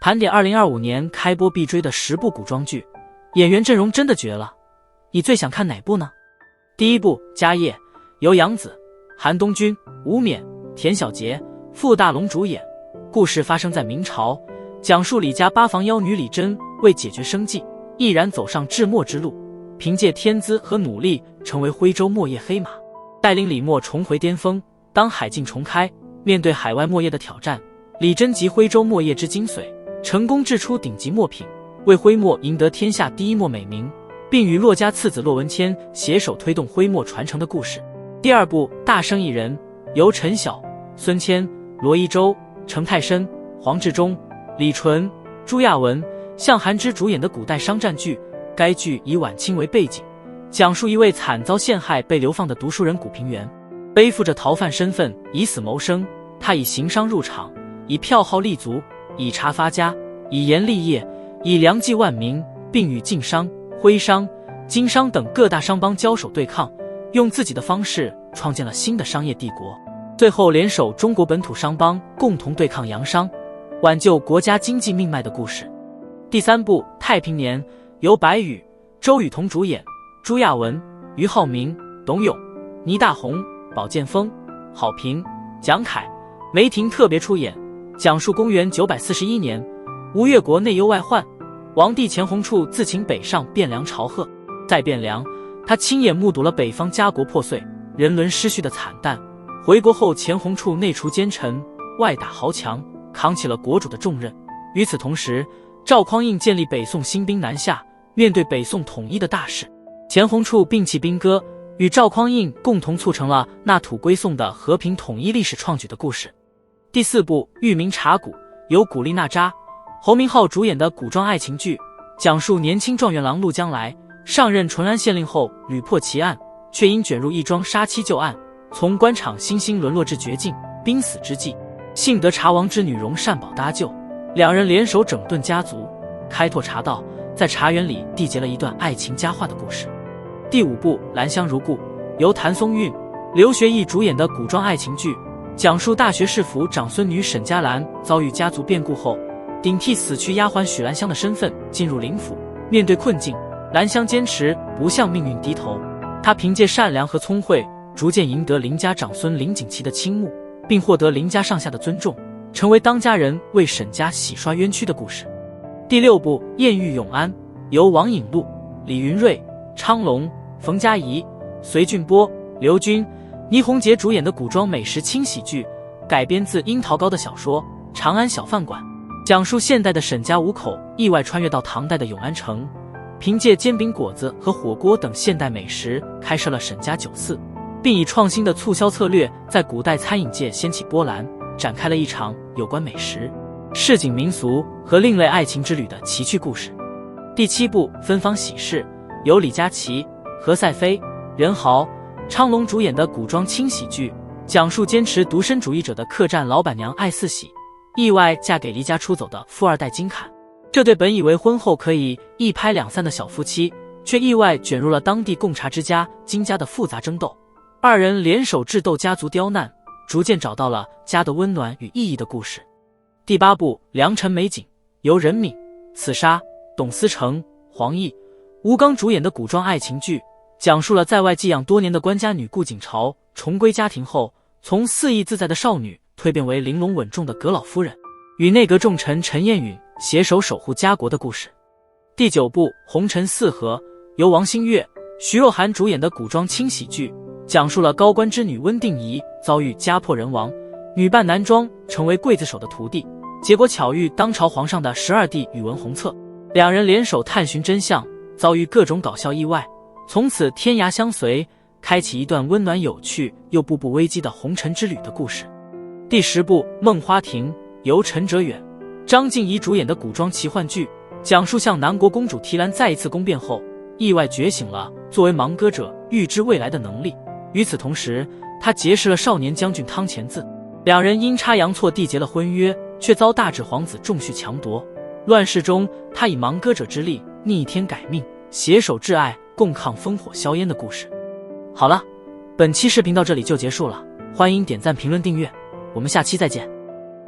盘点2025年开播必追的10部古装剧，演员阵容真的绝了。你最想看哪部呢？第一部《家业》，由杨紫、韩东君、吴冕、田小杰、傅大龙主演。故事发生在明朝，讲述李家八房妖女李珍为解决生计，毅然走上治墨之路，凭借天资和努力成为徽州墨业黑马，带领李墨重回巅峰。当海禁重开，面对海外墨业的挑战，李珍集徽州墨业之精髓，成功制出顶级墨品，为徽墨赢得天下第一墨美名，并与骆家次子骆文谦携手推动徽墨传承的故事。第二部《大生意人》，由陈晓、孙谦、罗一舟、程泰深、黄志忠、李纯、朱亚文、向涵之主演的古代商战剧。该剧以晚清为背景，讲述一位惨遭陷害被流放的读书人古平原，背负着逃犯身份以死谋生。他以行商入场，以票号立足，以茶发家，以盐立业，以良济万民，并与晋商、徽商、金商等各大商帮交手对抗，用自己的方式创建了新的商业帝国，最后联手中国本土商帮共同对抗洋商，挽救国家经济命脉的故事。第三部《太平年》，由白宇、周雨彤主演，朱亚文、俞灏明、董永、倪大红、宝剑锋、郝平、蒋凯、梅婷特别出演，讲述公元941年，吴越国内忧外患，王帝钱弘处自请北上汴梁朝贺。在汴梁，他亲眼目睹了北方家国破碎、人伦失序的惨淡。回国后，钱弘处内除奸臣，外打豪强，扛起了国主的重任。与此同时，赵匡胤建立北宋兴兵南下，面对北宋统一的大势，钱弘处摒弃兵戈，与赵匡胤共同促成了纳土归宋的和平统一历史创举的故事。第四部《玉明茶谷》，由古力娜扎、侯明昊主演的古装爱情剧，讲述年轻状元郎陆将来上任淳安县令后屡破奇案，却因卷入一桩杀妻旧案，从官场新兴沦落至绝境濒死之际，幸得茶王之女容善宝搭救，两人联手整顿家族，开拓茶道，在茶园里缔结了一段爱情佳话的故事。第五部《兰香如故》，由谭松韵、刘学义主演的古装爱情剧，讲述大学士府长孙女沈佳兰遭遇家族变故后，顶替死去丫鬟许兰香的身份进入林府，面对困境，兰香坚持不向命运低头。她凭借善良和聪慧，逐渐赢得林家长孙林景祺的倾慕，并获得林家上下的尊重，成为当家人为沈家洗刷冤屈的故事。第六部《艳遇永安》，由王颖璐、李云瑞、昌隆、冯嘉怡、隋俊波、刘军、倪虹洁主演的古装美食轻喜剧，改编自樱桃糕的小说《长安小饭馆》，讲述现代的沈家五口意外穿越到唐代的永安城，凭借煎饼果子和火锅等现代美食开设了沈家酒肆，并以创新的促销策略在古代餐饮界掀起波澜，展开了一场有关美食、市井民俗和另类爱情之旅的奇趣故事。第七部《芬芳喜事》，由李佳琦、何赛飞、任豪、昌隆主演的古装轻喜剧，讲述坚持独身主义者的客栈老板娘艾四喜意外嫁给离家出走的富二代金侃，这对本以为婚后可以一拍两散的小夫妻，却意外卷入了当地贡茶之家金家的复杂争斗，二人联手智斗家族刁难，逐渐找到了家的温暖与意义的故事。第八部《良辰美景》，由任敏、刺杀、董思成、黄奕、吴刚主演的古装爱情剧，讲述了在外寄养多年的官家女顾景朝重归家庭后，从肆意自在的少女蜕变为玲珑稳重的阁老夫人，与内阁重臣陈彦允携手守护家国的故事。第九部《红尘四合》，由王星越、徐若涵主演的古装轻喜剧，讲述了高官之女温定仪遭遇家破人亡，女扮男装成为刽子手的徒弟，结果巧遇当朝皇上的12弟宇文弘策，两人联手探寻真相，遭遇各种搞笑意外，从此天涯相随，开启一段温暖有趣又步步危机的红尘之旅的故事。第10部《梦花亭》，由陈哲远、张婧仪主演的古装奇幻剧，讲述向南国公主提兰再一次宫变后，意外觉醒了作为盲歌者预知未来的能力。与此同时，他结识了少年将军汤乾字，两人阴差阳错缔结了婚约，却遭大指皇子重绪强夺。乱世中，他以盲歌者之力逆天改命，携手挚爱，共抗烽火硝烟的故事。好了，本期视频到这里就结束了，欢迎点赞、评论、订阅，我们下期再见。